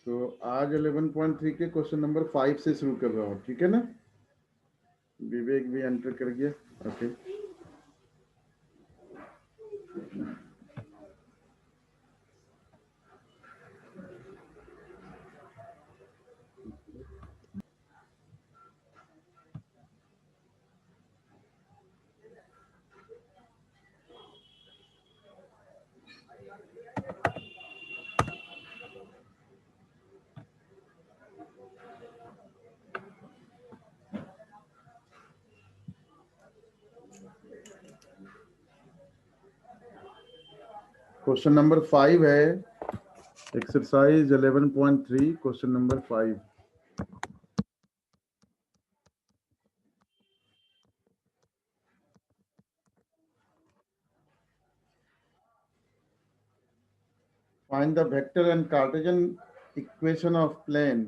तो आज 11.3 के क्वेश्चन नंबर 5 से शुरू कर रहा हूँ, ठीक है ना। विवेक भी एंटर कर गया। ओके, क्वेश्चन नंबर 5 है exercise 11.3 question number 5। Find the vector and Cartesian equation of plane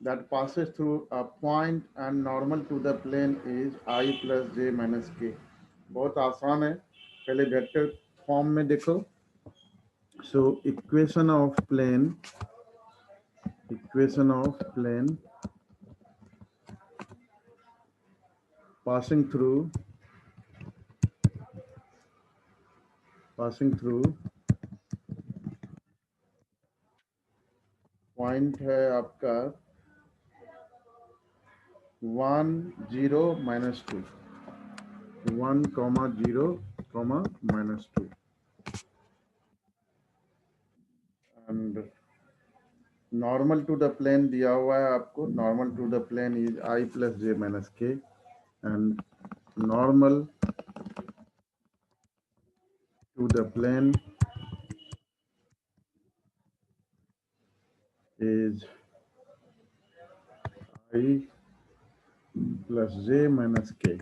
that passes through a point and normal to the plane is I plus j minus k। बहुत आसान है, पहले vector form में देखो। So equation of plane passing through point है आपका 1 0 -2 1, 0, -2 and normal to the plane दिया हुआ है आपको। Normal to the plane is I plus j minus k and normal to the plane is I plus j minus k।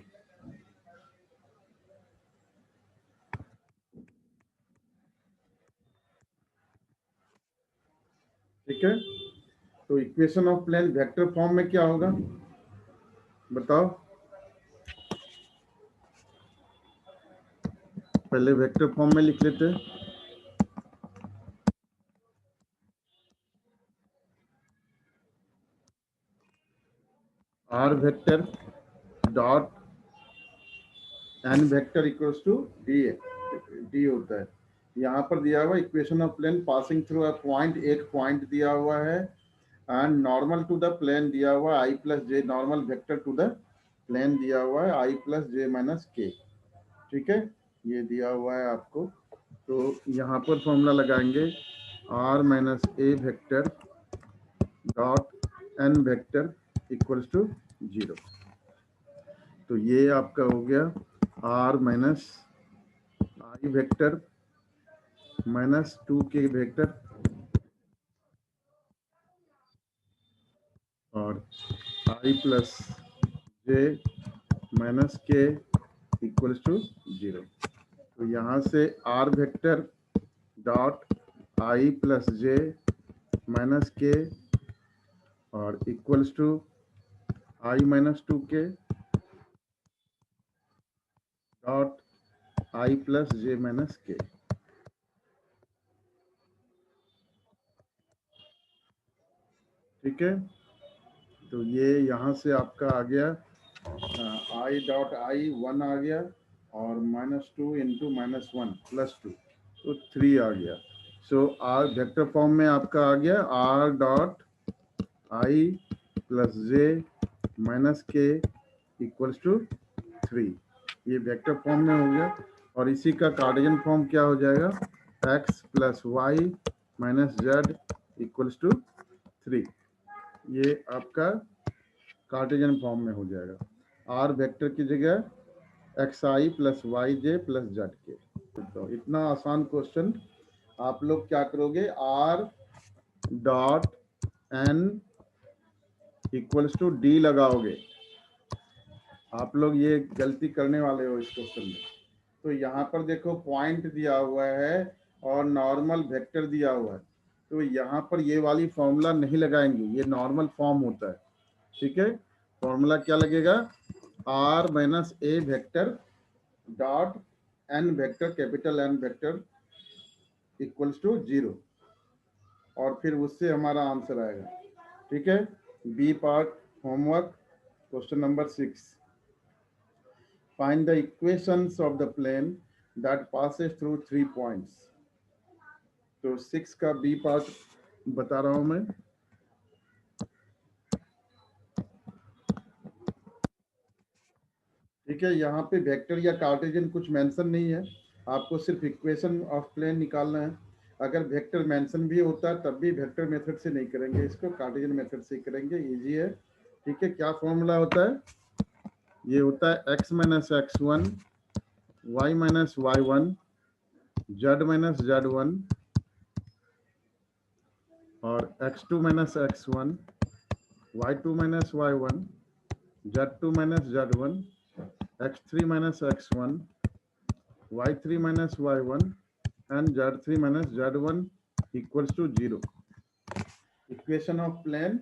ठीक है, तो equation of plane vector form में क्या होगा बताओ। पहले वेक्टर फॉर्म में लिख लेते हैं। R vector dot N vector equals to D होता है। यहाँ पर दिया हुआ equation of plane passing through a point, एक पॉइंट दिया हुआ है and normal to the plane दिया हुआ है I plus J. Normal vector to the plane दिया हुआ है I plus j minus k. ठीक है, ये दिया हुआ है आपको। तो यहाँ पर फॉर्मूला लगाएंगे r minus a vector dot N vector equals to 0। तो ये आपका हो गया r minus i vector minus 2 k vector और i plus j minus k equals to 0। तो यहाँ से r vector dot i plus j minus k और equals to i minus 2 k dot i plus j minus k. ठीक है, तो ये यहाँ से आपका आ गया आई डॉट आई 1 आ गया और -2 इंटू -1 +2 तो 3 आ गया। सो आर वेक्टर फॉर्म में आपका आ गया R dot i plus j minus k equals to 3। ये वेक्टर फॉर्म में हो गया और इसी का कार्टेशियन फॉर्म क्या हो जाएगा x plus y minus z equals to 3। ये आपका कार्टेशियन फॉर्म में हो जाएगा। आर वेक्टर की जगह x i plus y j plus z k. तो इतना आसान क्वेश्चन आप लोग क्या करोगे, r dot n equals to d लगाओगे। आप लोग ये गलती करने वाले हो इस क्वेश्चन में। तो यहाँ पर देखो पॉइंट दिया हुआ है और नॉर्मल वेक्टर दिया हुआ है, तो यहाँ पर ये वाली फॉर्मूला नहीं लगाएंगे, ये नॉर्मल फॉर्म होता है। ठीक है, फॉर्मूला क्या लगेगा r minus a vector dot N vector capital n vector equals to 0 और फिर उससे हमारा आंसर आएगा। ठीक है, b part homework, question number 6, find the equations of the plane that passes through 3 points. तो 6 का बी पार्ट बता रहा हूं मैं। ठीक है, यहाँ पे वेक्टर या कार्टेशियन कुछ मेंशन नहीं है, आपको सिर्फ इक्वेशन ऑफ प्लेन निकालना है। अगर वेक्टर मेंशन भी होता है तब भी वेक्टर मेथड से नहीं करेंगे, इसको कार्टेशियन मेथड से करेंगे, इजी है। ठीक है, क्या फॉर्मूला होता है? ये होता है x minus x1 y minus y1 z minus z1 और x2 minus x1 y2 minus y1 z2 minus z1 x3 minus x1 y3 minus y1 and z3 minus z1 equals to 0. Equation of plane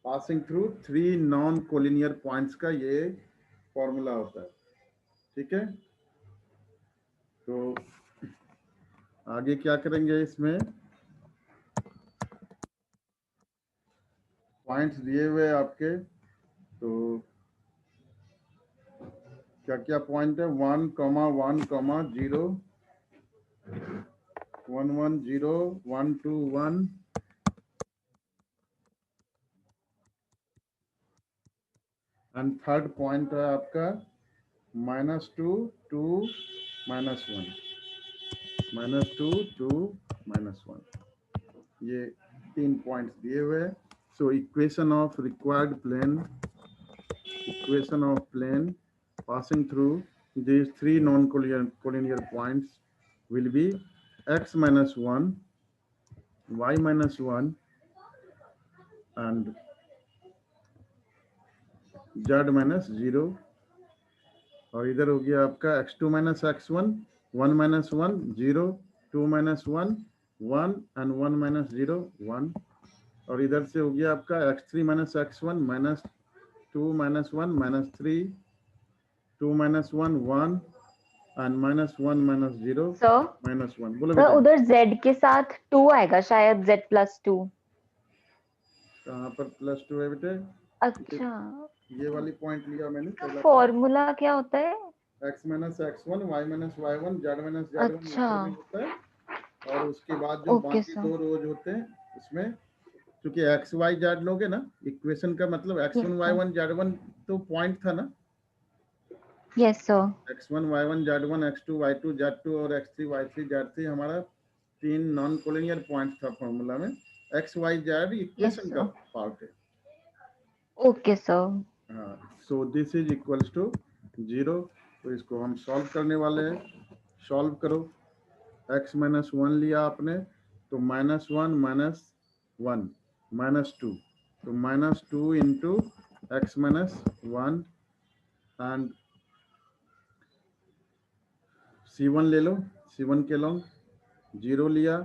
passing through 3 non collinear points का ये formula होता है। ठीक है, तो आगे क्या करेंगे, इसमें पॉइंट्स दिए हुए आपके, तो क्या क्या पॉइंट है? 1, 1, 0, 1, 1, 0, 1, 2, 1 एंड थर्ड पॉइंट है आपका -2, 2, -1, -2, 2, -1। ये 3 पॉइंट्स दिए हुए हैं। So equation of required plane, equation of plane passing through these 3 non-collinear points will be x minus 1, y minus 1 and z minus 0। और इधर हो गया आपका x2 minus x1, 1 minus 1, 0, 2 minus 1, 1 and 1 minus 0, 1। और इधर से हो गया आपका x3 minus x1 minus 2 minus 1 minus 3, 2 minus 1, 1 and minus 1 minus 0, minus 1। बोलो बेटा, उधर z के साथ 2 आएगा शायद, z+2। कहाँ पर +2 है बेटे? अच्छा, ये वाली पॉइंट लिया मैंने, पहला फॉर्मूला क्या होता है? x minus x1, y minus y1, z minus z1 अच्छा, ऊपर में होता है, और उसके बाद जो ओके बाकी सर। 2 रोज होते हैं उसमें, क्योंकि x y z लोगे ना, इक्वेशन का मतलब x1 yes sir, y1 z1 तो पॉइंट था ना, yes sir, x1 y1 z1 x2 y2 z2 और x3 y3 z3 हमारा 3 नॉन कोलिनियर पॉइंट था फॉर्मूला में। x y z yes equation का सर, पार्ट है। Okay sir. हाँ, so this is equals to 0। तो इसको हम सॉल्व करने वाले हैं। सॉल्व करो, x माइनस 1 लिया आपने, तो -1 -1 -2, तो -2 into x minus 1 and c1 ले लो, c1 के लॉन्ग 0 लिया,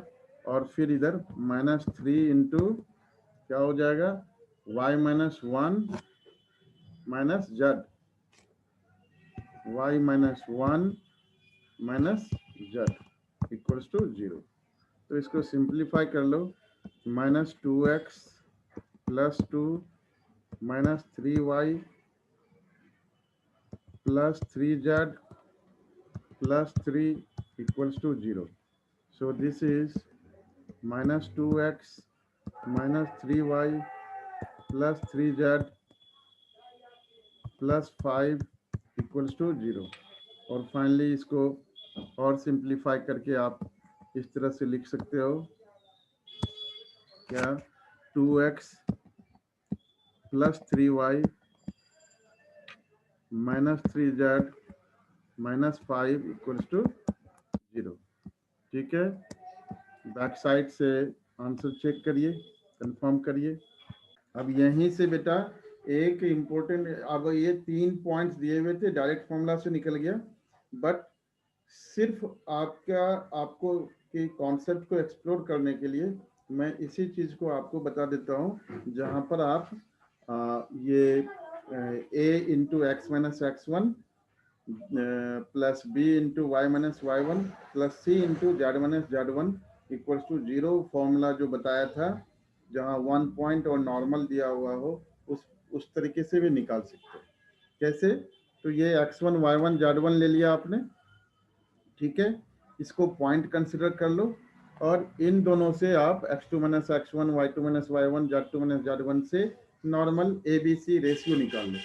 और फिर इधर -3 इंटू क्या हो जाएगा, y minus 1 minus z, y minus 1 minus z equals to 0। तो इसको सिंप्लीफाई कर लो, -2x +2 -3y +3z +3 equals to 0. So this is -2x -3y +3z +5 equals to 0। और फाइनली इसको और सिंप्लीफाई करके आप इस तरह से लिख सकते हो, क्या, 2x +3y -3z -5 equals to 0। ठीक है, बैक साइड से आंसर चेक करिए, कंफर्म करिए। अब यहीं से बेटा एक इम्पोर्टेंट, अब ये 3 पॉइंट्स दिए हुए थे, डायरेक्ट फॉर्मूला से निकल गया, बट सिर्फ आपको के कॉन्सेप्ट को एक्सप्लोर करने के लिए मैं इसी चीज़ को आपको बता देता हूँ, जहाँ पर आप ये a into x minus x1 plus b into y minus y1 plus c into z minus z1 equals to 0 formula जो बताया था, जहां 1 पॉइंट और नॉर्मल दिया हुआ हो, उस तरीके से भी निकाल सकते हैं। कैसे? तो ये x1 y1 z1 ले लिया आपने, ठीक है, इसको पॉइंट कंसिडर कर लो, और इन दोनों से आप x2 minus x1 y2 minus y1 z2 minus z1 से नॉर्मल ABC रेशियो निकाल लो।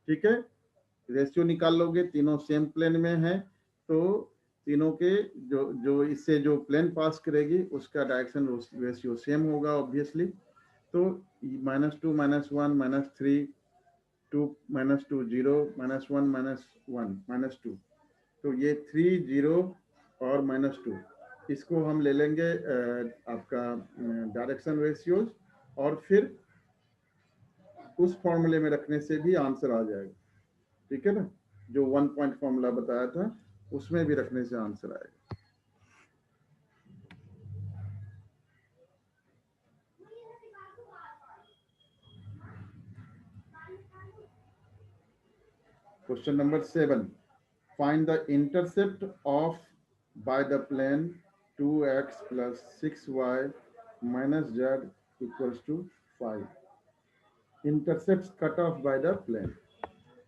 ठीक है, रेशियो निकाल लोगे, तीनों सेम प्लेन में है, तो तीनों के जो जो इससे जो प्लेन पास करेगी उसका डायरेक्शन रेशियो सेम होगा ऑब्वियसली। तो -2 -1 -3 2 -2 0 -1 -1 -2, तो ये 3 0 और -2, इसको हम ले लेंगे आपका डायरेक्शन रेशियोज, और फिर उस फॉर्मूले में रखने से भी आंसर आ जाएगा। ठीक है ना, जो 1 पॉइंट फॉर्मूला बताया था उसमें भी रखने से आंसर आएगा। Question number 7, find the intercept off by the plane 2x plus 6y minus z equals to 5. Intercept cut off by the plane.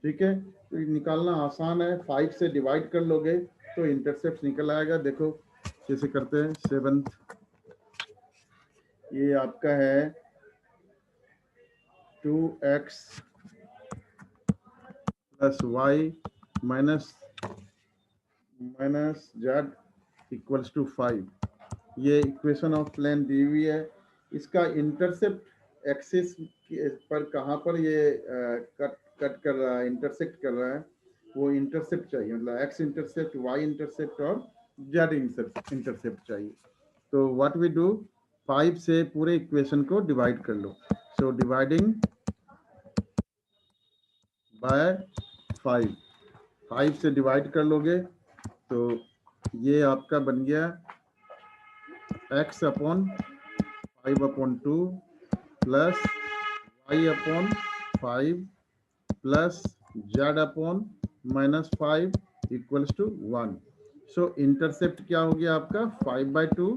ठीक है, तो निकालना आसान है, 5 से डिवाइड कर लोगे तो इंटरसेप्ट निकल आएगा। देखो कैसे करते हैं। 7th, ये आपका है 2x plus y minus z equals to 5। ये इक्वेशन ऑफ प्लेन दी हुई है। इसका इंटरसेप्ट एक्सिस पर कहाँ पर ये कट कर रहा है, इंटरसेक्ट कर रहा है, वो इंटरसेप्ट चाहिए, मतलब एक्स इंटरसेप्ट, वाई इंटरसेप्ट और जेड इंटरसेप्ट चाहिए। तो व्हाट वी डू, 5 से पूरे इक्वेशन को डिवाइड कर लो। सो डिवाइडिंग बाय 5 से डिवाइड कर लोगे तो ये आपका बन गया x upon 5/2 plus y upon 5 plus z upon -5 equals to 1। So intercept क्या हो गया आपका 5/2,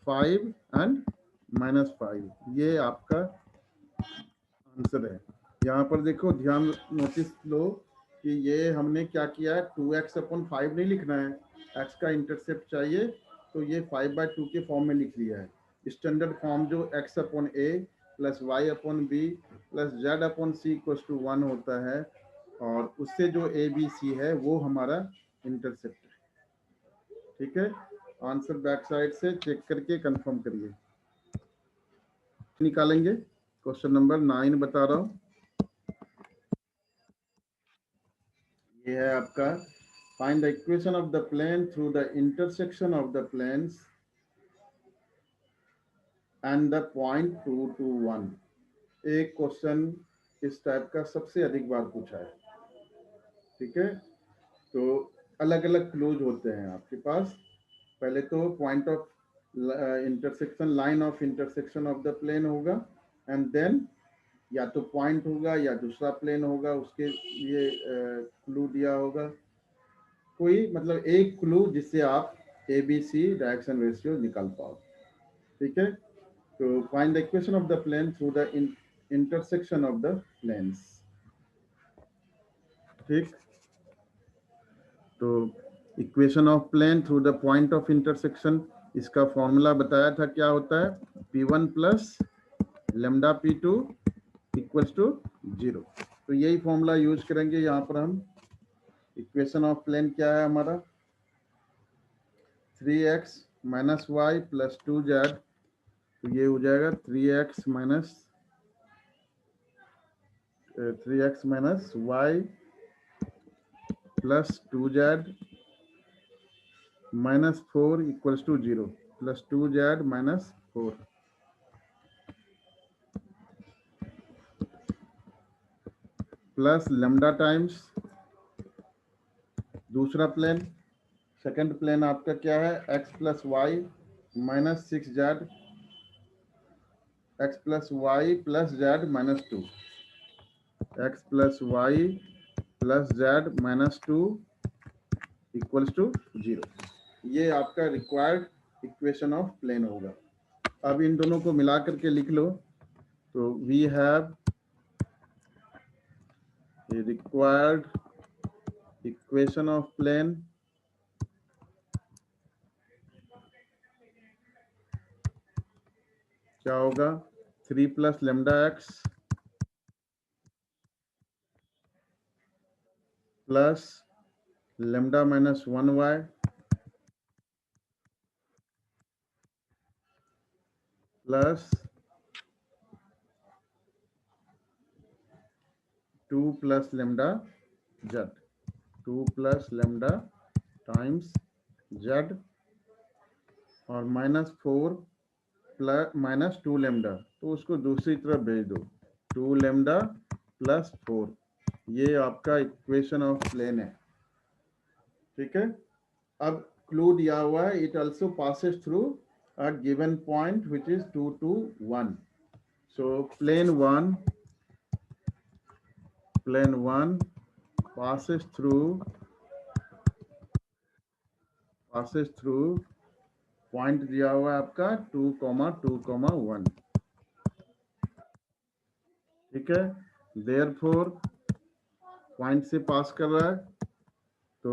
5 एंड -5। ये आपका आंसर है। यहाँ पर देखो, ध्यान नोटिस लो कि ये हमने क्या किया है, 2x अपॉन 5 नहीं लिखना है, x का इंटरसेप्ट चाहिए, तो ये 5/2 के फॉर्म में लिख लिया है। स्टैंडर्ड फॉर्म जो x upon a plus y upon b plus z upon c equals to 1 होता है, और उससे जो a b c है वो हमारा इंटरसेप्ट है। ठीक है, आंसर बैक साइड से चेक करके कंफर्म करिए। निकालेंगे, क्वेश्चन नंबर 9 बता रहा हूँ। ये है आपका, find the equation of the plane through the intersection of the planes and the point 2 to 1। एक क्वेश्चन इस टाइप का सबसे अधिक बार पूछा है। ठीक है, तो अलग अलग क्लूज होते हैं आपके पास। पहले तो point of intersection, line of intersection of the plane होगा, एंड देन या तो पॉइंट होगा या दूसरा प्लेन होगा, उसके लिए क्लू दिया होगा। कोई मतलब एक क्लू जिससे आप ABC डायरेक्शन रेशियो निकाल पाओ। ठीक है, तो find the equation of the plane through the intersection of the planes. ठीक, तो equation of plane through the point of intersection, इसका फॉर्मूला बताया था, क्या होता है, P1 plus lambda P2 equals to 0। तो यही फॉर्मूला यूज करेंगे यहाँ पर हम। इक्वेशन ऑफ प्लेन क्या है हमारा, 3x minus y plus 2z, तो ये हो जाएगा 3x minus y plus 2z minus 4 equals to 0, plus 2z minus 4 plus lambda times दूसरा प्लेन, सेकंड प्लेन आपका क्या है, x plus y minus 6z, x plus y plus z minus 2, x plus y plus z minus 2 equals to 0। ये आपका required equation of plane होगा। अब इन दोनों को मिला करके लिख लो। तो we have required equation of plane क्या होगा, 3 plus lambda x plus lambda minus 1y plus 2 plus lambda z, 2 plus lambda times z और -4 प्लस -2 लेमडा, तो उसको दूसरी तरफ भेज दो, 2 लेमडा प्लस 4। ये आपका इक्वेशन ऑफ प्लेन है। ठीक है। अब क्लू दिया हुआ है, it also passes through a given point which is 2 to 1। So plane 1 passes through point दिया हुआ है आपका 2, 2, 1। ठीक है। देयरफॉर पॉइंट से पास कर रहा है, तो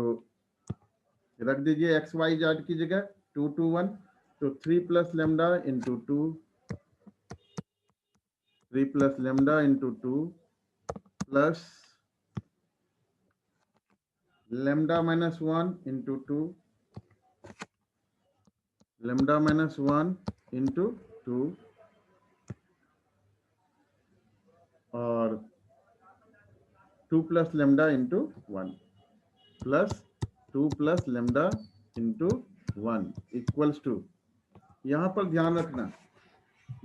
रख दीजिए एक्स वाई जेड की जगह 2 to 1। तो 3 plus lambda into 2, 3 plus lambda into 2 plus lambda minus 1 into 2, lambda minus 1 into 2 और 2 plus lambda into 1 plus 2 plus lambda into 1 equals to, यहाँ पर ध्यान रखना,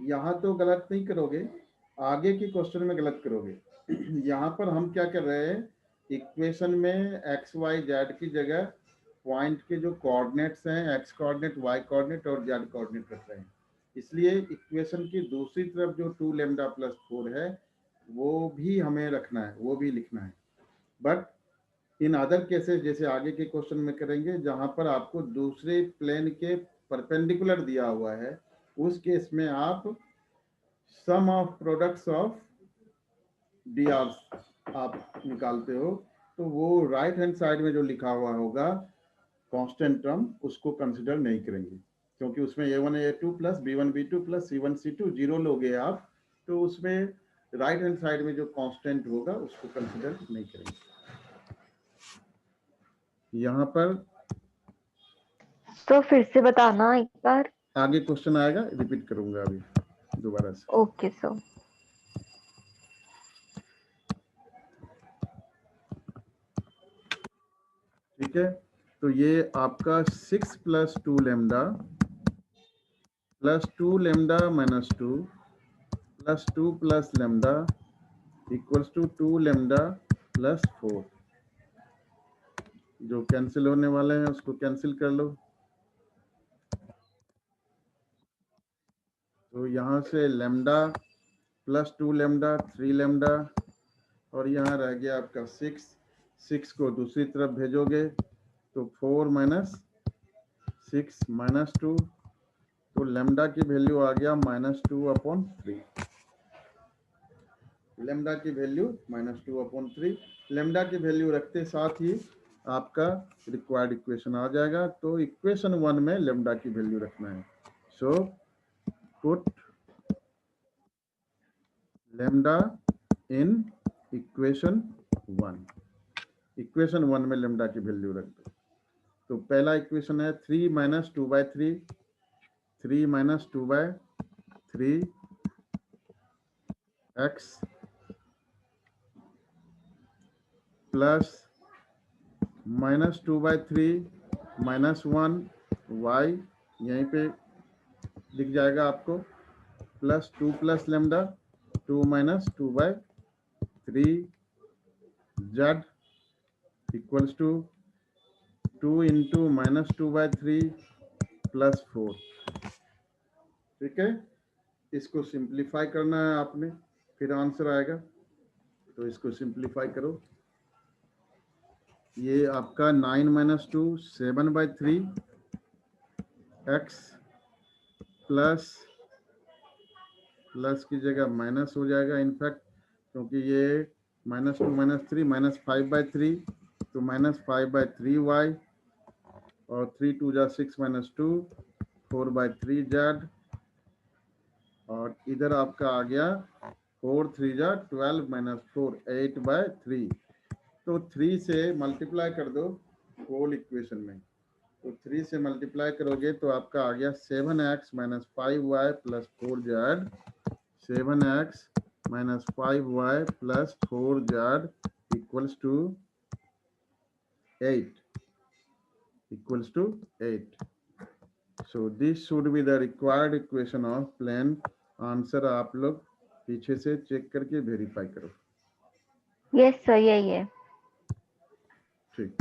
यहाँ तो गलत नहीं करोगे, आगे की क्वेश्चन में गलत करोगे। यहाँ पर हम क्या कर रहे हैं, इक्वेशन में एक्स वाई जेड की जगह पॉइंट के जो कोऑर्डिनेट्स हैं, एक्स कोऑर्डिनेट, वाई कोऑर्डिनेट और जेड कोऑर्डिनेट रख रहे हैं। इसलिए इक्वेशन की दूसरी तरफ जो 2 लेमडा प्लस 4 है वो भी हमें रखना है, वो भी लिखना है। बट इन अदर केसेस, जैसे आगे के क्वेश्चन में करेंगे, जहां पर आपको दूसरे प्लेन के परपेंडिकुलर दिया हुआ है, उस केस में आप सम ऑफ प्रोडक्ट्स ऑफ डी आप निकालते हो, तो वो राइट हैंड साइड में जो लिखा हुआ होगा कांस्टेंट टर्म, उसको कंसिडर नहीं करेंगे, क्योंकि उसमें a1 a2 plus b1 b2 plus c1 c2 zero लोगे आप, तो उसमें राइट हैंड साइड में जो कांस्टेंट होगा उसको कंसिडर नहीं करेंगे। यहाँ पर तो फिर से बताना एक बार। आगे क्वेश्चन आएगा, रिपीट करूंगा अभी दोबारा से। Okay sir. ठीक है। तो ये आपका 6 plus 2 lambda plus 2 lambda minus 2 plus 2 plus lambda equals to 2 lambda plus 4। जो कैंसिल होने वाले हैं उसको कैंसिल कर लो। तो यहाँ से लेमडा प्लस 2 लेमडा 3 लेमडा और यहाँ रह गया आपका 6 को दूसरी तरफ भेजोगे तो 4 माइनस 6 माइनस 2, तो लेमडा की वैल्यू आ गया -2/3। लेमडा की वैल्यू -2/3। लेमडा की वैल्यू रखते साथ ही आपका रिक्वायर्ड इक्वेशन आ जाएगा। तो इक्वेशन 1 में लेमडा की वैल्यू रखना है। So put lambda in equation 1। Equation 1 में लेमडा की वैल्यू रख दो। तो पहला इक्वेशन है 3 minus 2/3, 3 minus 2/3 x plus -2/3 -1 y, यहीं पे दिख जाएगा आपको, plus 2 plus lambda 2 minus 2/3 z equals to 2 into -2/3 plus 4। ठीक है। इसको सिंप्लीफाई करना है आपने, फिर आंसर आएगा। तो इसको सिंप्लीफाई करो। ये आपका 9 - 2 7/3 एक्स प्लस की जगह माइनस हो जाएगा इनफैक्ट, क्योंकि ये -2 -3 -5/3, तो -5/3y, और 3 2 जा 6 -2 4/3z, और इधर आपका आ गया 4 3 जा 12 -4 8/3। तो 3 से मल्टीप्लाई कर दो होल इक्वेशन में, तो 3 से मल्टीप्लाई करोगे तो आपका आ गया 7x - 5y + 4z, 7x - 5y + 4z equals to 8. So this should be the required equation of plane. Answer आप लोग पीछे से चेक करके वेरीफाई करो। यस सर, यही है। ठीक,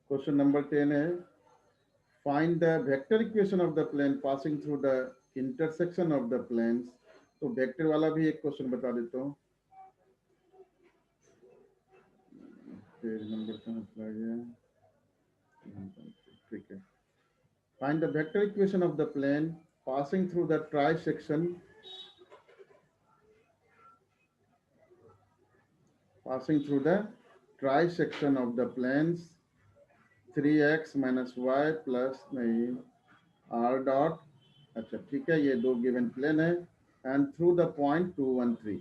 क्वेश्चन नंबर 10 है, find the vector equation of the plane passing through the intersection of the planes. तो वेक्टर वाला भी एक क्वेश्चन बता देता हूँ। पेज नंबर कहाँ चला गया? ठीक है, find the vector equation of the plane passing through the trisection of the planes 3x - y plus नहीं r डॉट, अच्छा ठीक है, ये दो गिवन प्लेन है, and through the point 2 1 3।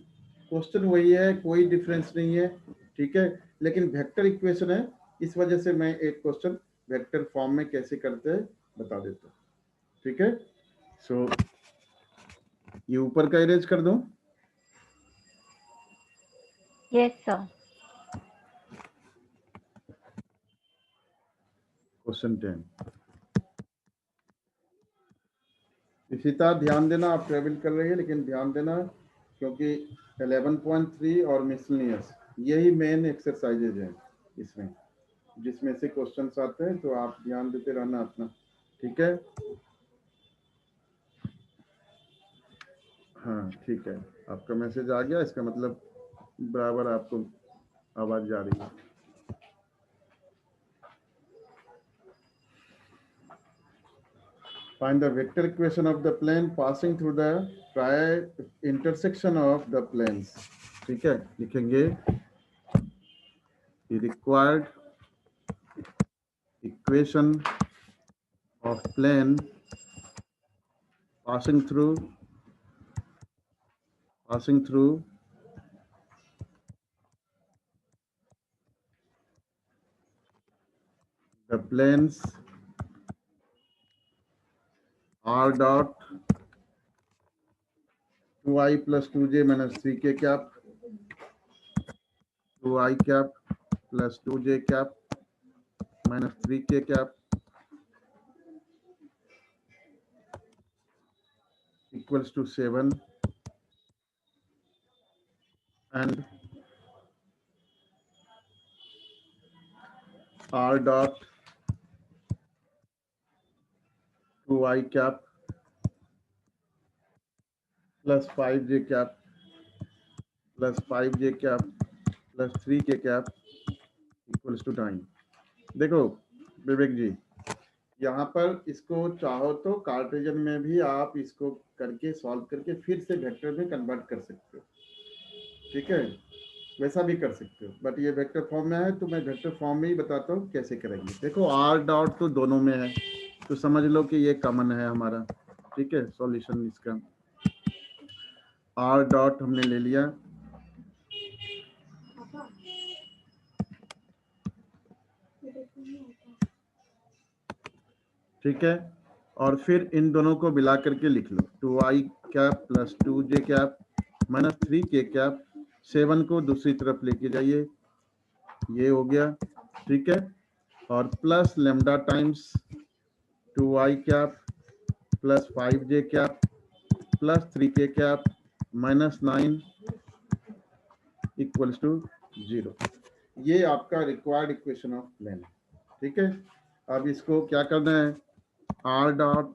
Question वही है, कोई डिफरेंस नहीं है, ठीक है, लेकिन वेक्टर इक्वेशन है, इस वजह से मैं एक क्वेश्चन वेक्टर फॉर्म में कैसे करते हैं बता देता हूँ। ठीक है, सो ये ऊपर का इरेज कर दूं। Yes sir. क्वेश्चन 10, इशिता ध्यान देना, आप ट्रेवल कर रही है लेकिन ध्यान देना, क्योंकि 11.3 और मिसलिनियस यही मेन एक्सरसाइजेज हैं इसमें, जिसमें से क्वेश्चंस आते हैं, तो आप ध्यान देते रहना अपना। ठीक है, हाँ ठीक है, आपका मैसेज आ गया, इसका मतलब बराबर आपको आवाज जा रही है। Find the vector equation of the plane passing through the intersection of the planes। ठीक है, लिखेंगे the required equation of plane passing through the planes r dot 2i + 2j - 3k cap 2i cap + 2j cap - 3k cap equals to 7, and r dot 2i cap plus 5j cap plus 5j cap plus 3k cap equals to 9। देखो विवेक जी, यहाँ पर इसको चाहो तो Cartesian में भी आप इसको करके सॉल्व करके फिर से वेक्टर में कन्वर्ट कर सकते हो। ठीक है, वैसा भी कर सकते हो, बट ये वेक्टर फॉर्म में है तो मैं वेक्टर फॉर्म में ही बताता हूँ कैसे करेंगे। देखो आर डॉट तो दोनों में है, तो समझ लो कि ये कॉमन है हमारा। ठीक है, सॉल्यूशन इसका आर डॉट हमने ले लिया, ठीक है, और फिर इन दोनों को मिला करके लिख लो 2i cap + 2j cap - 3k cap, 7 को दूसरी तरफ लेके जाइए, ये हो गया। ठीक है, और plus lambda times 2i cap + 5j cap + 3k cap -9 equals to 0। ये आपका रिक्वायर्ड इक्वेशन ऑफ प्लेन है। ठीक है, अब इसको क्या करना है, r dot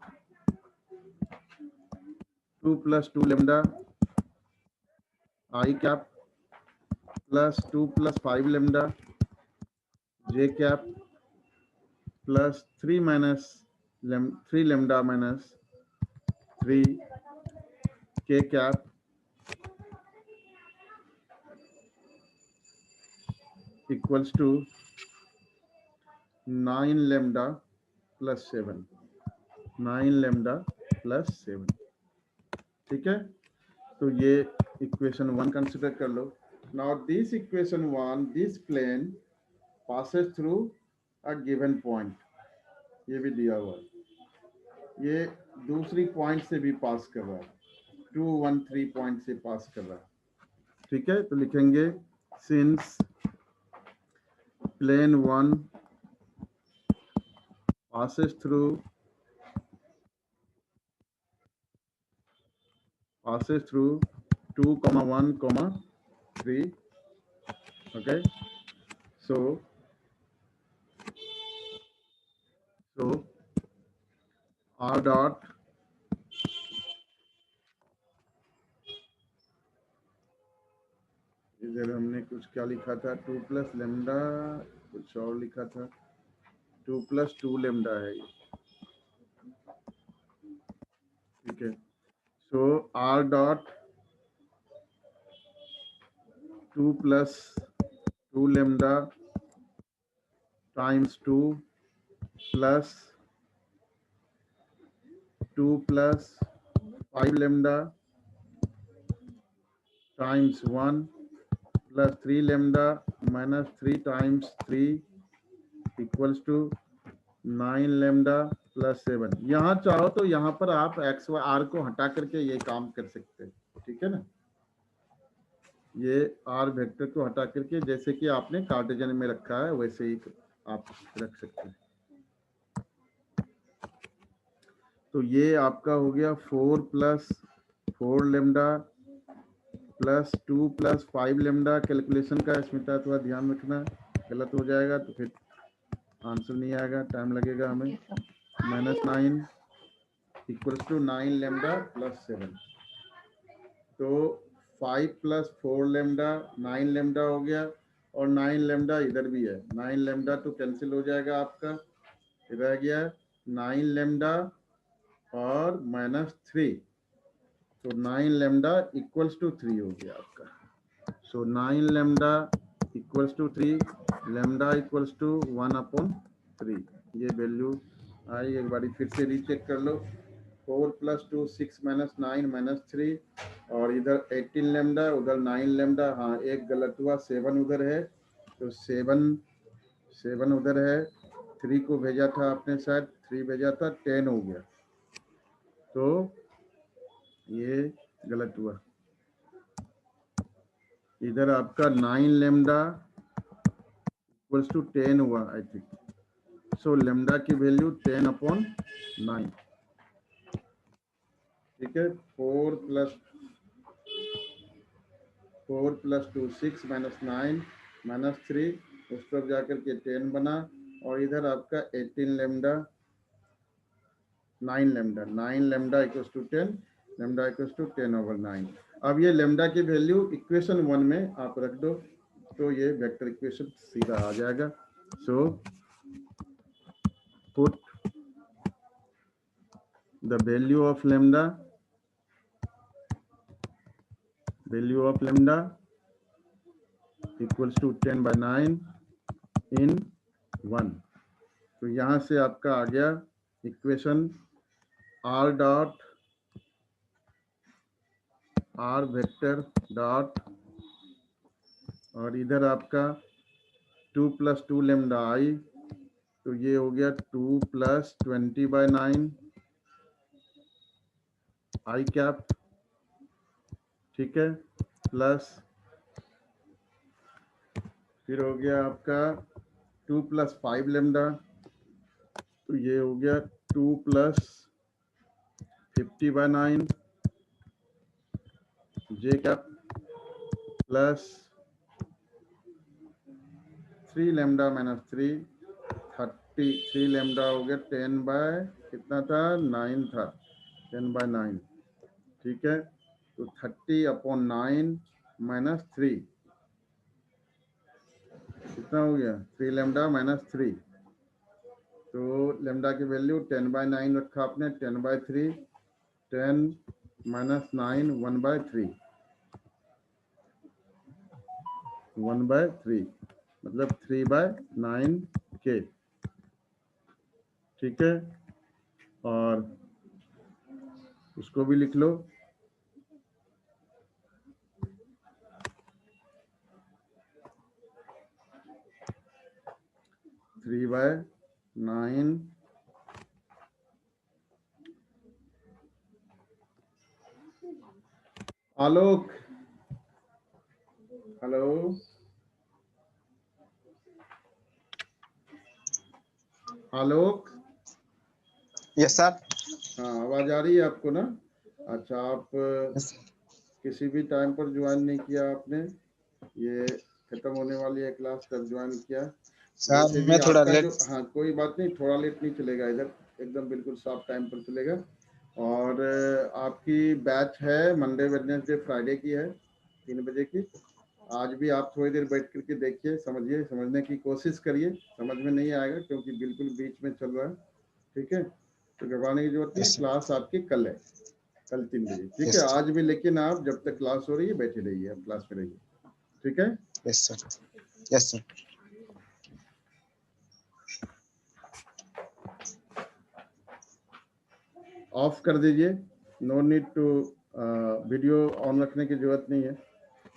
2 + 2 lambda i cap plus 2 plus 5 lambda J cap plus 3 minus 3 lambda minus 3 K cap equals to 9 lambda plus 7, 9 lambda plus 7। ठीक है, तो ये इक्वेशन 1 कंसिडर कर लो। Now this equation 1, this plane passes through a given point, ये भी दिया हुआ है, ये दूसरी पॉइंट से भी पास कर रहा है, 2 1 3 पॉइंट से पास कर रहा है। ठीक है, तो लिखेंगे since plane 1 passes through 2, 1, 3, okay, so r dot इधर हमने कुछ क्या लिखा था, 2 प्लस लेमडा, कुछ और लिखा था, 2 प्लस 2 लेमडा है ये। ठीक है, so r dot 2 plus 2 lambda times 2 plus 2 plus 5 lambda times 1 plus 3 lambda minus 3 times 3 equals to 9 lambda plus 7। यहाँ चाहो तो यहाँ पर आप एक्स व आर को हटा करके ये काम कर सकते हैं। ठीक है ना, ये आर वेक्टर को हटा करके जैसे कि आपने कार्टेशियन में रखा है वैसे ही आप रख सकते हैं। तो ये आपका हो गया 4 plus 4 lambda plus 2 plus 5 lambda. Calculation का स्मिता थोड़ा ध्यान रखना, गलत हो जाएगा तो फिर आंसर नहीं आएगा, टाइम लगेगा हमें। Minus 9 equals to 9 lambda plus 7। तो 5 प्लस 4 लेमडा 9 लेमडा हो गया, और 9 लेमडा इधर भी है, 9 लेमडा तो कैंसिल हो जाएगा आपका, रह गया 9 लेमडा और माइनस 3, तो 9 लेमडा इक्वल्स टू 3 हो गया आपका। So 9 lambda equals to 3, lambda equals to 1/3। ये वैल्यू आई, एक बार फिर से रीचेक कर लो। 4 प्लस 2 6 माइनस 9 माइनस 3, और इधर 18 लेमडा उधर 9 लेमडा। हाँ, एक गलत हुआ, 7 उधर है, तो 7 उधर है, 3 को भेजा था आपने, शायद 3 भेजा था, 10 हो गया, तो ये गलत हुआ। इधर आपका 9 लेमडा इक्वल्स टू 10 हुआ आई थिंक। सो लेमडा की वैल्यू 10/9। ठीक है, 4 प्लस 2 6 माइनस 9 माइनस 3, उस पर जाकर के 10 बना, और इधर आपका 18 lambda 9 lambda equals to 10, lambda equals to 10/9। अब ये लेमडा की वैल्यू इक्वेशन 1 में आप रख दो, तो ये वेक्टर इक्वेशन सीधा आ जाएगा। So put the value of lambda equals to 10/9 in 1। तो यहाँ से आपका आ गया equation r dot r vector dot, और इधर आपका 2 प्लस 2 लेमडा आई, तो ये हो गया 2 प्लस 20/9 आई कैप। ठीक है, प्लस फिर हो गया आपका 2 प्लस 5 लेमडा, तो ये हो गया 2 plus 50/9 J cap, plus 3 lambda minus 3, 33 lambda हो गया 10 बाय कितना था, 9 था, 10/9। ठीक है, तो 30/9 माइनस 3, कितना हो गया 3 लैम्डा माइनस 3, तो लैम्डा की वैल्यू 10/9 रखा आपने, 10/3, 10 माइनस 9 1/3, 1/3 मतलब 3/9 के, ठीक है। और उसको भी लिख लो, three by 9 Alok, hello Alok, yes sir. हाँ आवाज आ रही है आपको ना? अच्छा, आप किसी भी टाइम पर ज्वाइन नहीं किया आपने, ये खत्म होने वाली है क्लास तब ज्वाइन किया। सर वैसे भी मैं थोड़ा आपका लेट। जो, हाँ कोई बात नहीं, थोड़ा लेट नहीं चलेगा, इधर एकदम बिल्कुल साफ टाइम पर चलेगा। और आपकी बैच है मंडे वेडनेसडे फ्राइडे की है 3 बजे की। आज भी आप थोड़ी देर बैठ करके देखिए, समझिए, समझने की कोशिश करिए, समझ में नहीं आएगा क्योंकि बिल्कुल बीच में चल रहा है, ठीक है। तो घबराने की जरूरत नहीं, यस क्लास आपकी कल है, कल 3 बजे, ठीक है। यस आज भी लेकिन आप जब तक क्लास हो रही है बैठे रहिए, आप क्लास में रहिए, ठीक है। Yes sir. Yes sir. Off कर दीजिए, no need to, video on रखने की जरूरत नहीं है,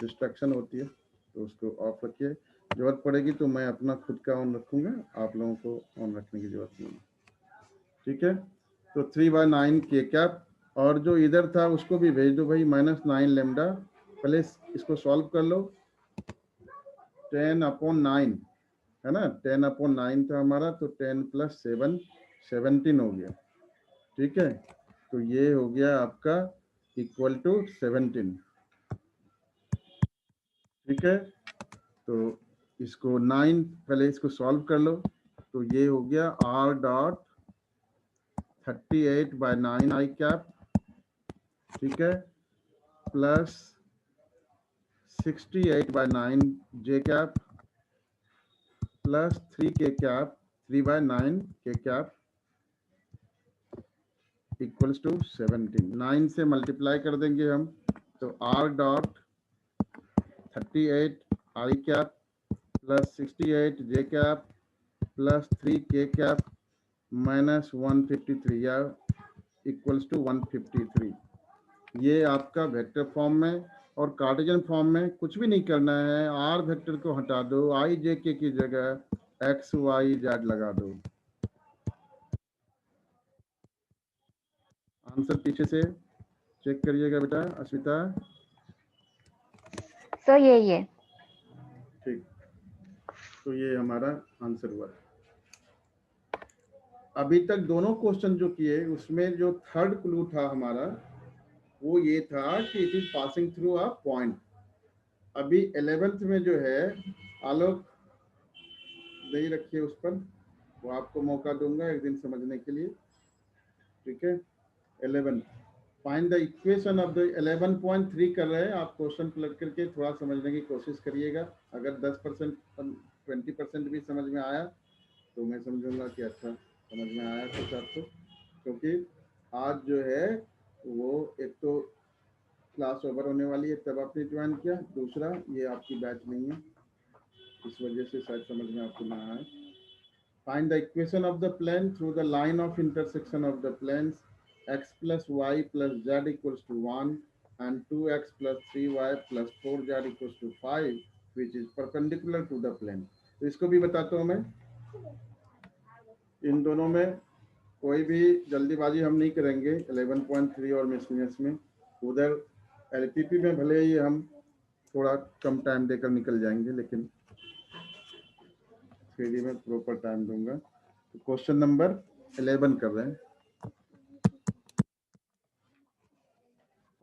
डिस्ट्रक्शन होती है, तो उसको ऑफ रखिए। जरूरत पड़ेगी तो मैं अपना खुद का ऑन रखूंगा, आप लोगों को ऑन रखने की जरूरत नहीं है, ठीक है। तो 3/9 के कैप, और जो इधर था उसको भी भेज दो भाई, -9 लेमडा। पहले इसको सॉल्व कर लो, 10/9 है ना, 10/9 था हमारा, तो 10 + 7 17 हो गया, ठीक है। तो ये हो गया आपका इक्वल टू 17, ठीक है। तो इसको 9, पहले इसको सॉल्व कर लो, तो ये हो गया R.38/9 आई कैप, ठीक है, प्लस 68/9 जे कैप, प्लस 3 के कैप, 3/9 के कैप इक्वल्स टू 17। 9 से मल्टीप्लाई कर देंगे हम, तो R.38 आई कैप प्लस 68 जे cap plus 3 K cap minus 153 या इक्वल्स टू 153। ये आपका वेक्टर फॉर्म में, और कार्टेशियन फॉर्म में कुछ भी नहीं करना है, आर वेक्टर को हटा दो, आई जे के की जगह एक्स वाई जेड लगा दो। आंसर पीछे से चेक करिएगा बेटा अस्मिता। सर यही है। ठीक, तो ये हमारा आंसर हुआ। अभी तक दोनों क्वेश्चन जो किए उसमें जो थर्ड क्लू था हमारा वो ये था कि it is passing through a point. अभी 11th में जो है, आलोक नहीं रखिए उस पर, वो आपको मौका दूंगा एक दिन समझने के लिए, ठीक है। 11 find the equation of the 11.3 कर रहे हैं आप, क्वेश्चन पलट करके थोड़ा समझने की कोशिश करिएगा। अगर 10% 20% भी समझ में आया तो मैं समझूंगा कि अच्छा समझ में आया कुछ आपको, क्योंकि आज जो है वो एक तो क्लास ओवर होने वाली है तब आपने ज्वाइन किया, दूसरा ये आपकी बैच नहीं है, इस वजह से शायद समझ में आपको ना आए। Find the equation of the plane through the line of intersection of the planes x + y + z = 1 and 2x + 3y + 4z = 5 which is perpendicular to the plane। तो इसको भी बताता हूँ मैं, इन दोनों में कोई भी जल्दीबाजी हम नहीं करेंगे 11.3 और मिसलिनियस में। उधर एलपीपी में भले ही हम थोड़ा कम टाइम देकर निकल जाएंगे, लेकिन 3D में प्रॉपर टाइम दूंगा। तो क्वेश्चन नंबर 11 कर रहे हैं।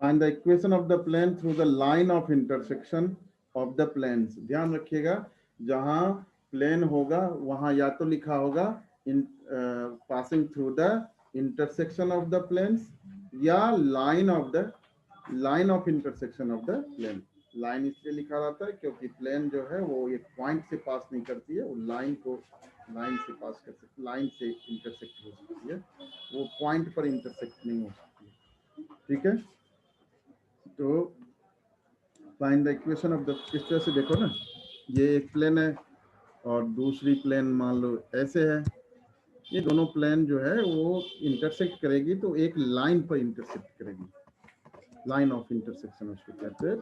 Find the equation of the plane through the line of intersection of the planes. ध्यान रखिएगा, जहां प्लेन होगा वहां या तो लिखा होगा passing through the intersection of the planes या line of intersection of the plane. Line इसलिए लिखा रहता है क्योंकि प्लेन जो है वो एक पॉइंट से पास नहीं करती है, वो लाइन से पास कर सकती, लाइन से इंटरसेक्ट हो सकती है, वो पॉइंट पर इंटरसेक्ट नहीं हो सकती है। ठीक है, तो find the equation of the, इस तरह से देखो ना, ये एक प्लेन है और दूसरी प्लेन मान लो ऐसे है, ये दोनों प्लेन जो है वो इंटरसेक्ट करेगी तो एक लाइन पर इंटरसेक्ट करेगी, लाइन ऑफ इंटरसेक्शन उसको कहते हैं,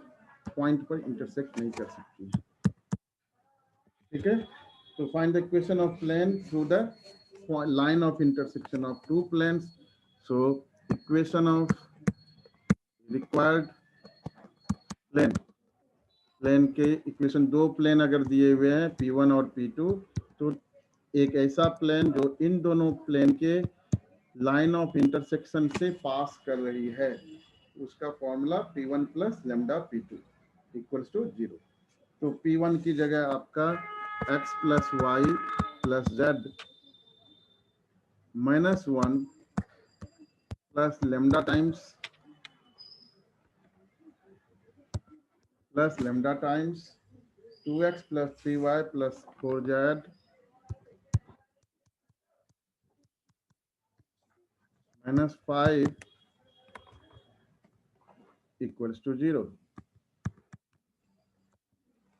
पॉइंट पर इंटरसेक्ट नहीं कर सकती। ठीक है, तो find the equation of plane through the line of intersection of two planes. So equation of required plane, plane के इक्वेशन, दो प्लेन अगर दिए हुए हैं P1 और P2, तो एक ऐसा प्लेन जो इन दोनों प्लेन के लाइन ऑफ इंटरसेक्शन से पास कर रही है, उसका formula P1 plus lambda P2 equals to 0। तो P1 की जगह आपका x plus y plus z minus 1 plus lambda times 2x plus 3y plus 4z minus 5 equals to 0।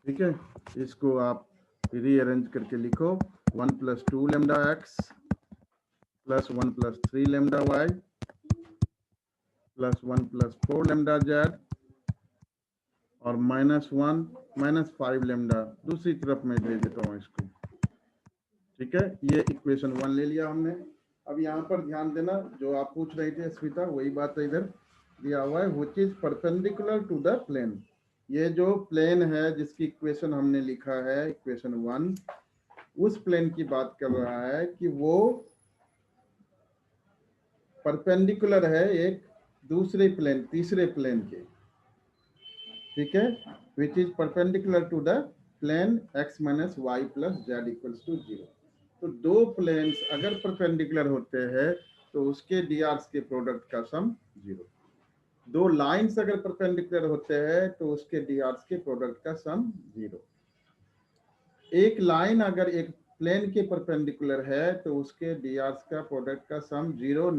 ठीक है, इसको आप रीअरेंज करके लिखो, 1 plus 2 lambda x plus 1 plus 3 lambda y plus 1 plus 4 lambda z और माइनस 1 माइनस 5 लेमडा दूसरी तरफ में भेज देता हूँ इसको। ठीक है, ये इक्वेशन 1 ले लिया हमने। अब यहाँ पर ध्यान देना, जो आप पूछ रही थी स्मिता, वही बात इधर दिया हुआ है, which is perpendicular to the plane. ये जो प्लेन है जिसकी इक्वेशन हमने लिखा है इक्वेशन 1, उस प्लेन की बात कर रहा है कि वो परपेंडिकुलर है एक दूसरे प्लेन, तीसरे प्लेन के। ठीक है, which is perpendicular to the plane x minus y plus z equals to 0। तो दो प्लेन्स अगर परपेंडिकुलर होते हैं तो उसके डीआर्स के प्रोडक्ट का सम 0। दो लाइंस अगर परपेंडिकुलर होते हैं तो उसके डीआर्स के प्रोडक्ट का सम 0। एक लाइन अगर एक प्लेन के परपेंडिकुलर है तो उसके डीआर्स का प्रोडक्ट का सम 0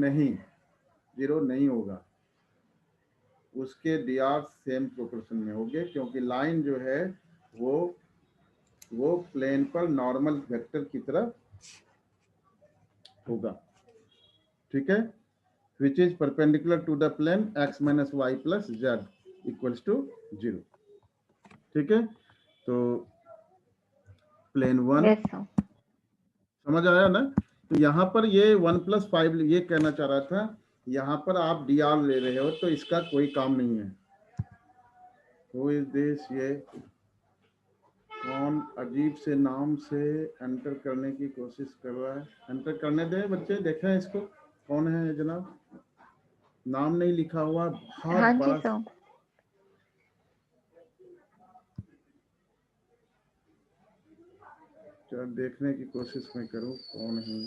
नहीं होगा, उसके डीआर्स सेम प्रोपोर्शन में होंगे, क्योंकि लाइन जो है वो प्लेन पर नॉर्मल वेक्टर की तरह होगा। ठीक है, which is perpendicular to the plane x minus y plus z equals to 0। ठीक है, तो प्लेन 1 यस सर। समझ आया ना। तो यहाँ पर ये 1 प्लस 5 ये कहना चाह रहा था, यहाँ पर आप डी आर ले रहे हो तो इसका कोई काम नहीं है। Who is this? ये कौन अजीब से नाम से एंटर करने की कोशिश कर रहा है? एंटर करने दे बच्चे, देखें इसको, कौन है जनाब? नाम नहीं लिखा हुआ, बहुत हाँ जी बड़ा। सर। चल देखने की कोशिश मैं करूं कौन है।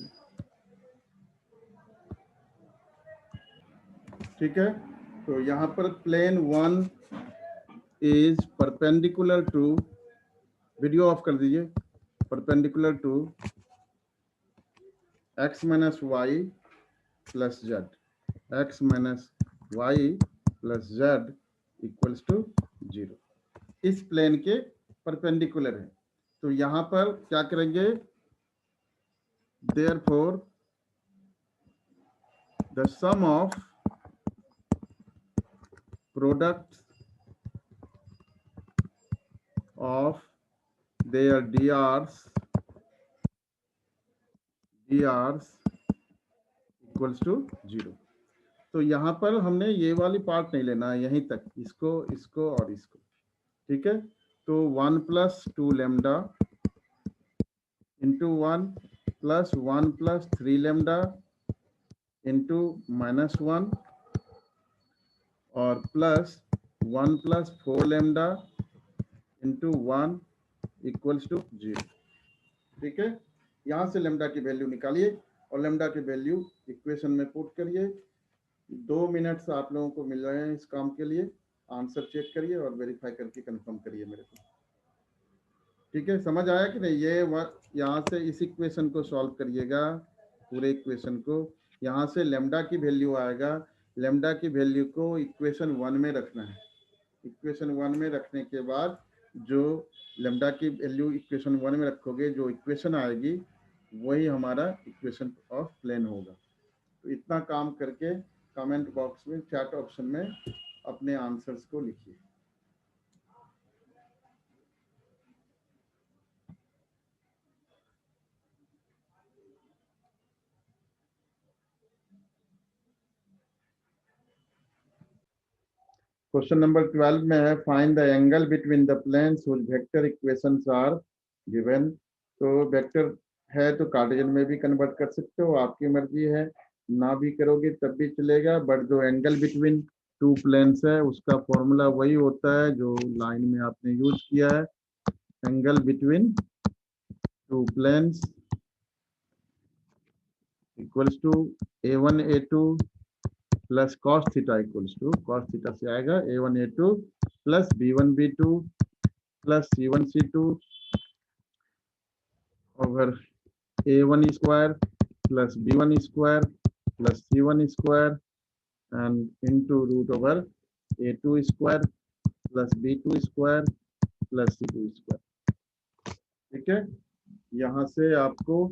ठीक है, तो यहाँ पर plane 1 is perpendicular to, video off कर दीजिए, perpendicular to x minus y plus z, x minus y plus z equals to 0, इस प्लेन के परपेंडिकुलर है। तो यहाँ पर क्या करेंगे, therefore the sum of products of their DRs equals to 0। तो यहाँ पर हमने ये वाली पार्ट नहीं लेना है, यहीं तक, इसको और इसको। ठीक है, तो 1 plus 2 lambda into 1 plus 1 plus 3 lambda into minus 1 और plus 1 plus 4 lambda into 1 equals to 0। ठीक है, यहाँ से लेमडा की वैल्यू निकालिए और लेमडा की वैल्यू इक्वेशन में पुट करिए। 2 मिनट्स आप लोगों को मिल रहे हैं इस काम के लिए। आंसर चेक करिए और वेरीफाई करके कंफर्म करिए मेरे को। ठीक है, समझ आया कि नहीं? ये यहाँ से इस इक्वेशन को सॉल्व करिएगा, पूरे इक्वेशन को। यहाँ से लेमडा की वैल्यू आएगा, लेमडा की वैल्यू को इक्वेशन 1 में रखना है। इक्वेशन 1 में रखने के बाद जो लेमडा की वैल्यू इक्वेशन 1 में रखोगे, जो इक्वेशन आएगी वही हमारा इक्वेशन ऑफ प्लेन होगा। तो इतना काम करके कमेंट बॉक्स में चैट ऑप्शन में अपने आंसर्स को लिखिए। क्वेश्चन नंबर 12 में है find the angle between the planes which vector equations are given. तो वेक्टर है तो कार्टेशियन में भी कन्वर्ट कर सकते हो, आपकी मर्जी है, ना भी करोगे तब भी चलेगा। बट जो एंगल बिटवीन टू प्लेन्स है उसका फॉर्मूला वही होता है जो लाइन में आपने यूज किया है। Angle between two planes equals to a1 a2 plus cos theta equals to, cos theta से आएगा a1 a2 plus b1 b2 plus c1 c2 over a1 square plus b1 square plus c1 square and into root over a2 square plus b2 square plus c2 square. ठीक है, यहाँ से आपको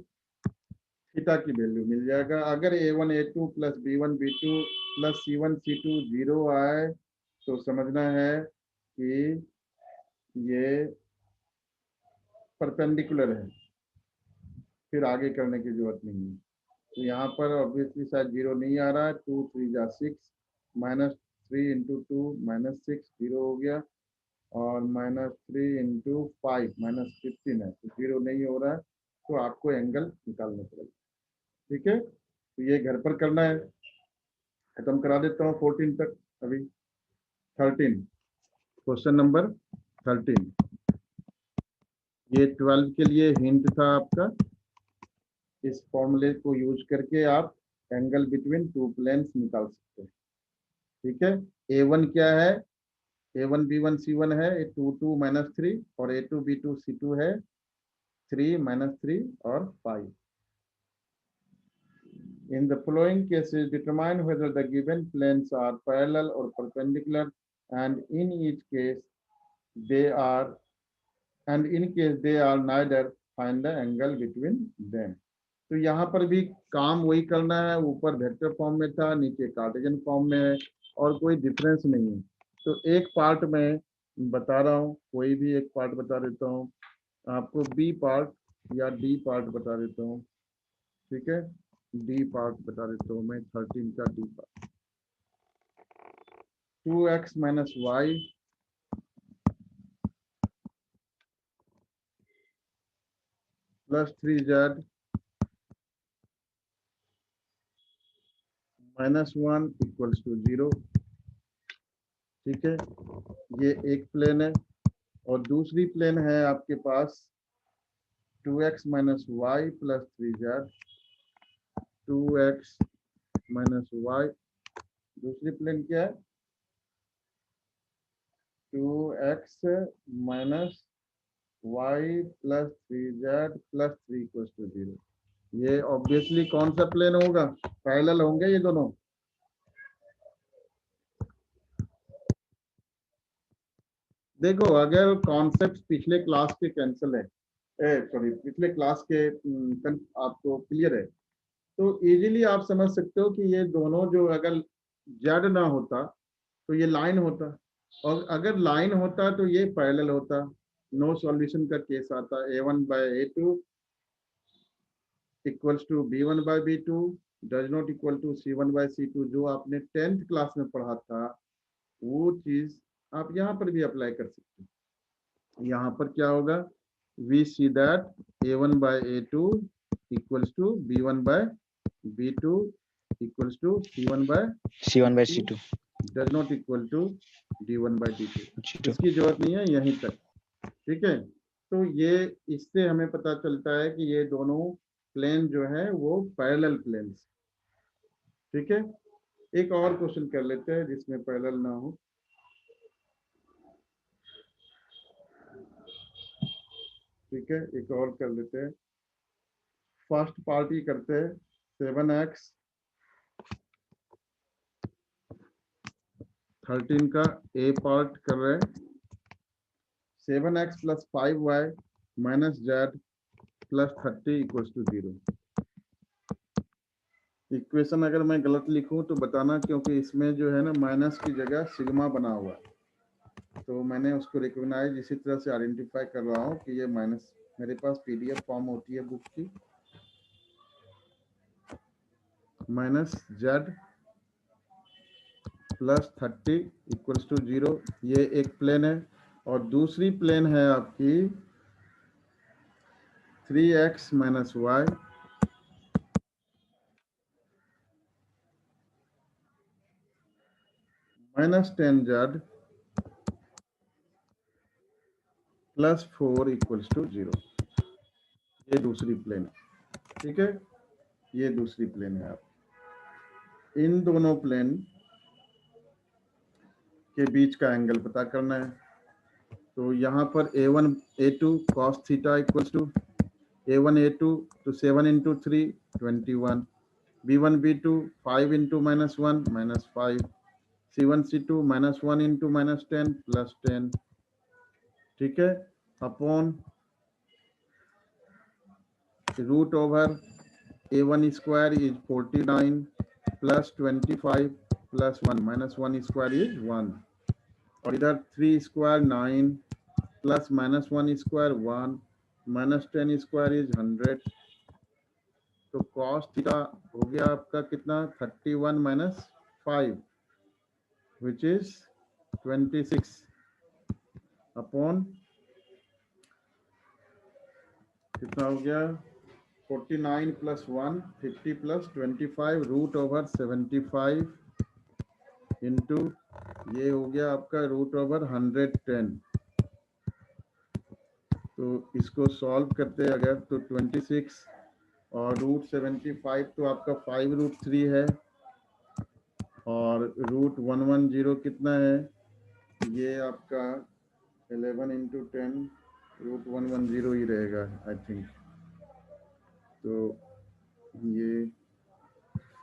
theta की value मिल जाएगा। अगर a1 a2 plus b1 b2 plus c1 c2 zero आए तो समझना है कि ये परपेंडिकुलर है, फिर आगे करने की जरूरत नहीं है। तो यहाँ पर ऑब्वियसली शायद जीरो नहीं आ रहा है। 2 3 जा 6, -3 इंटू 2 -6 जीरो हो गया, और -3 इंटू 5 -15 है, तो जीरो नहीं हो रहा है। तो आपको एंगल निकालना पड़ेगा। ठीक है, तो ये घर पर करना है। खत्म करा देता हूँ 14 तक। अभी 13, क्वेश्चन नंबर 13, ये 12 के लिए हिंट था आपका। इस फॉर्मूले को यूज करके आप एंगल बिटवीन टू प्लेन्स निकाल सकते हैं। ठीक है, a1 क्या है? a1 b1 c1 है, a2 2 -3, और a2 b2 c2 है 3 -3 और 5। In the following cases, determine whether the given planes are parallel or perpendicular, and in each case they are, and in case they are neither, find the angle between them. तो यहाँ पर भी काम वही करना है। ऊपर वेक्टर फॉर्म में था, नीचे कार्टेशियन फॉर्म में है, और कोई डिफरेंस नहीं है। तो एक पार्ट में बता रहा हूँ, कोई भी एक पार्ट बता देता हूँ आपको, बी पार्ट या डी पार्ट बता देता हूँ। ठीक है, डी पार्ट बता देता हूँ मैं, 13 का D part. 2x minus y plus 3z -1 equals to 0। ठीक है, ये एक प्लेन है। और दूसरी प्लेन है आपके पास 2x minus y plus 3z, 2x minus y. दूसरी प्लेन क्या है? 2x minus y plus 3z plus 3 equals to 0। ये ऑब्वियसली कौन सा प्लेन होगा? पैरेलल होंगे ये दोनों। देखो, अगर कॉन्सेप्ट पिछले क्लास के कैंसिल है, सॉरी पिछले क्लास के आपको क्लियर है, तो इजीली आप समझ सकते हो कि ये दोनों जो, अगर जेड ना होता तो ये लाइन होता, और अगर लाइन होता तो ये पैरेलल होता। नो सॉल्यूशन का केस आता। a1/a2 equals to b1/b2 does not equal to c1/c2। जो आपने 10th क्लास में पढ़ा था वो चीज आप यहाँ पर भी अप्लाई कर सकते हैं। यहाँ पर क्या होगा? We see that a1/a2 equals to b1/b2 equals to C1/C2 does not equal to d1/d2। G2 इसकी जरूरत नहीं है यहीं तक। ठीक है, तो ये इससे हमें पता चलता है कि ये दोनों प्लेन जो है वो पैरेलल प्लेन्स। ठीक है, एक और क्वेश्चन कर लेते हैं जिसमें पैरेलल ना हो। ठीक है, एक और कर लेते हैं। फर्स्ट पार्टी करते हैं 7x 13 का ए पार्ट कर रहे हैं। 7x + 5y - z + 30 = 0। इक्वेशन अगर मैं गलत लिखूं तो बताना, क्योंकि इसमें जो है ना माइनस की जगह सिग्मा बना हुआ है, तो मैंने उसको रिकॉग्नाइज इसी तरह से आइडेंटिफाई कर रहा हूं कि ये माइनस। मेरे पास पीडीएफ फॉर्म होती है बुक की, -z + 30 = 0। ये एक प्लेन है, और दूसरी प्लेन है आपकी 3x - y -10z + 4 = 0। ये दूसरी प्लेन है, ठीक है, ये दूसरी प्लेन है। आप इन दोनों प्लेन के बीच का एंगल पता करना है। तो यहाँ पर a1 a2 cos theta = a1 a2 तो 7 × 3 21, b1 b2 5 × -1 -5, c1 c2 -1 × -10 + 10, ठीक है, upon √over a1 square is 49 + 25 + 1 -1 square is 1, और इधर 3 स्क्वायर 9 + -1 स्क्वायर 1 -10 स्क्वायर इज 100। तो cos थीटा हो गया आपका कितना 31 - 5 विच इज 26 अपॉन कितना हो गया 49 + 1 50 + 25 √75 इंटू ये हो गया आपका √110। तो इसको सॉल्व करते अगर तो 26 और √75 तो आपका 5√3 है, और √110 कितना है, ये आपका 11 × 10 √110 ही रहेगा आई थिंक। तो ये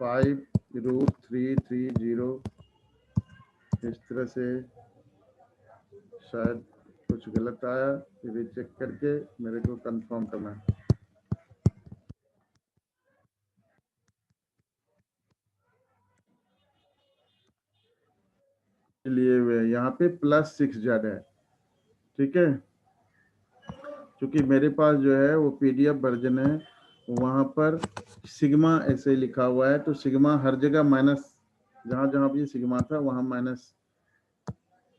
5√330 इस तरह से, शायद कुछ गलत आया, फिर चेक करके मेरे को कंफर्म करना है। लिए हुए यहाँ पे +6z है, ठीक है, क्योंकि मेरे पास जो है वो पीडीएफ वर्जन है, वहाँ पर सिग्मा ऐसे लिखा हुआ है, तो सिग्मा हर जगह माइनस, जहाँ जहाँ भी सिग्मा था वहाँ माइनस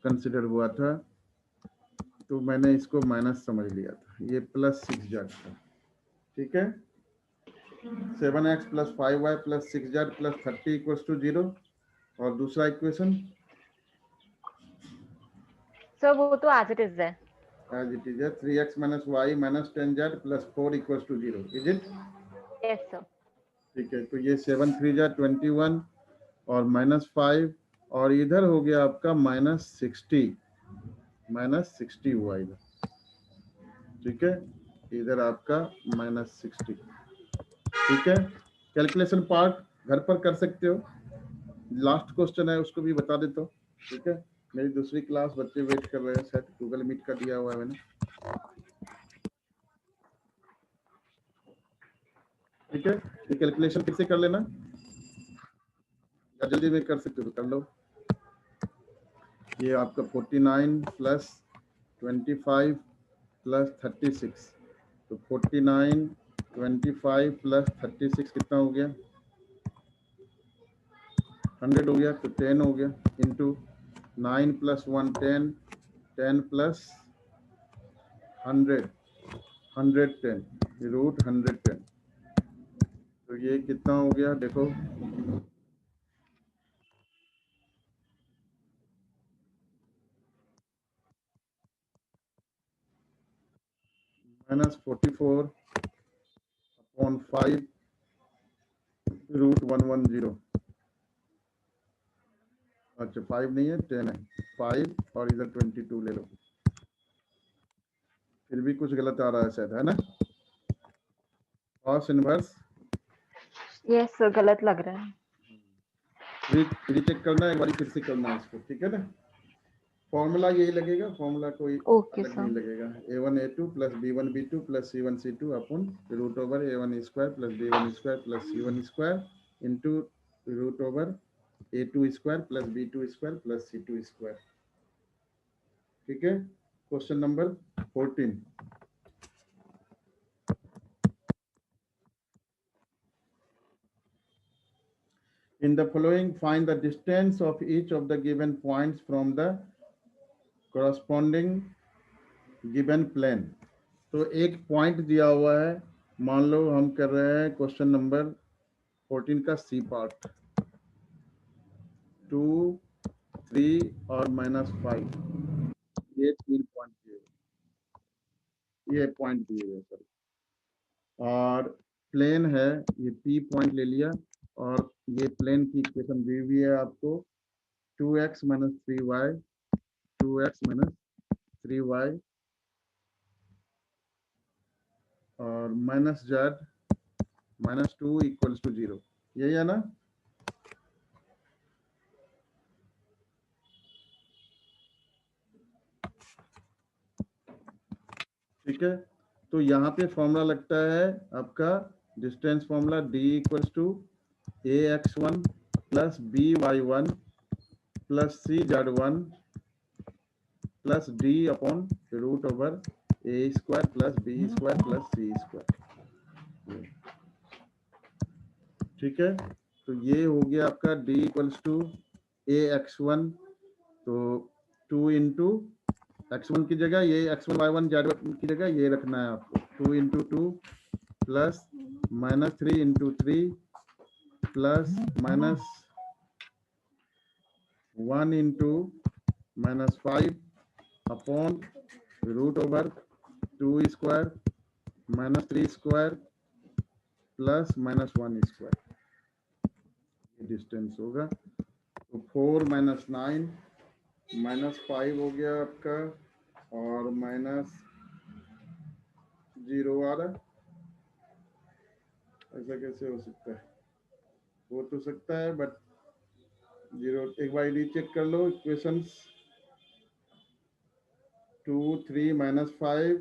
कंसिडर हुआ था, तो मैंने इसको माइनस समझ लिया था, ये +6z था, ठीक है। 7x + 5y + 6z + 30 = 0। और दूसरा इक्वेशन सर वो तो एज इट इज है। as it is है 3x - y - 10z + 4 = 0, is it? Yes sir. ठीक है, तो ये 7 3 जा 21 और -5, और इधर हो गया आपका -60 हुआ इधर, ठीक है, इधर आपका -60, ठीक है। कैलकुलेशन पार्ट घर पर कर सकते हो, लास्ट क्वेश्चन है उसको भी बता देता हूँ, ठीक है। मेरी दूसरी क्लास बच्चे वेट कर रहे हैं, शायद गूगल मीट का दिया हुआ है मैंने, ठीक है। ये कैलकुलेशन फिर से कर लेना, या जल्दी में कर सकते हो तो कर लो। ये आपका 49 + 25 + 36, तो 49 25 + 36 कितना हो गया 100 हो गया, तो 10 हो गया, इंटू 9 + 1 10 10 + 100 110 √110। तो ये कितना हो गया देखो, -44 अपॉन 5 √110। अच्छा 5 नहीं है 10 है, 5 और इधर 22 ले लो, फिर भी कुछ गलत आ रहा है शायद, है ना? कॉस इनवर्स यस सर, गलत लग रहा है। रीचेक करना है एक बार, फिर से करना है इसको, ठीक है ना? फॉर्मूला यही लगेगा, फॉर्मूला कोई ओके अलग नहीं सर। लगेगा। a1 a2 plus b1 b2 plus c1 c2 upon root over a1 square plus b1 square plus c1 square into root over a2 square plus b2 square plus c2 square. ठीक है, question number 14। In the following, find the distance of each of the given points from the corresponding given plane। तो एक point दिया हुआ है, मान लो हम कर रहे हैं क्वेश्चन नंबर 14 का सी पार्ट, 2, 3 और -5, ये 3 पॉइंट दिए हुए, ये पॉइंट दिए हुए सर, और प्लेन है ये पी पॉइंट ले लिया, और ये प्लेन की इक्वेशन दी हुई है आपको 2x - 3y 2x - 3y और -z -2 = 0, यही है ना? ठीक है, तो यहाँ पे फॉर्मूला लगता है आपका distance formula d = ax1 plus by1 plus cz1 plus d upon root over a square plus b square plus c square. ठीक है, तो ये हो गया आपका d = ax1, तो 2 इंटू x1 की जगह ये x1 y1 z1 की जगह ये रखना है आपको, 2 × 2 plus -3 × 3 plus -1 × -5 upon root over 2 square -3 square plus -1 square, ये डिस्टेंस होगा। तो 4 - 9 -5 हो गया आपका, और -0 आ रहा है, ऐसा कैसे हो सकता है? हो तो सकता है बट 0, एक बार रीचेक कर लो इक्वेशंस, 2 3 -5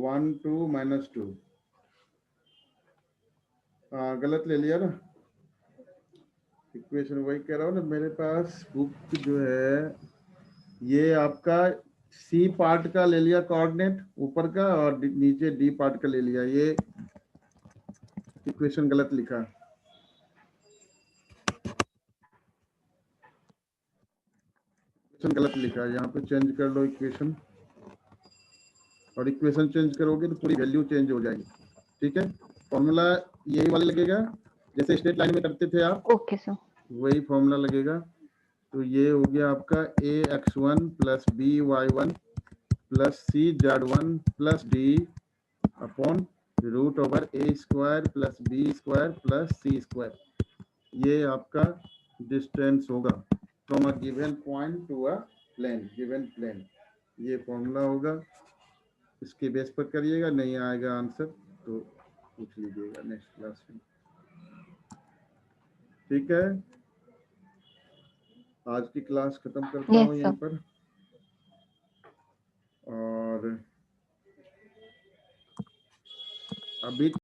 1 2 -2, गलत ले लिया ना इक्वेशन, वही कह रहा हूँ ना, मेरे पास बुक जो है ये आपका सी पार्ट का ले लिया कोऑर्डिनेट ऊपर का, और नीचे डी पार्ट का ले लिया, ये इक्वेशन गलत लिखा, इक्वेशन गलत लिखा है, यहाँ पे चेंज कर लो इक्वेशन, और इक्वेशन चेंज करोगे तो पूरी वैल्यू चेंज हो जाएगी। ठीक है, फॉर्मूला यही वाला लगेगा जैसे स्ट्रेट लाइन में करते थे आप, ओके सर। वही फॉर्मूला लगेगा। तो ये हो गया आपका ax1 plus by1 plus cz1 plus d upon root over a square plus b square plus c square, ये आपका डिस्टेंस होगा from a given point to a plane, given plane, ये फॉर्मूला होगा। इसके बेस पर करिएगा, नहीं आएगा आंसर तो पूछ लीजिएगा नेक्स्ट क्लास में। ठीक है, आज की क्लास खत्म करता हूँ यस यहीं सर। पर, और अभी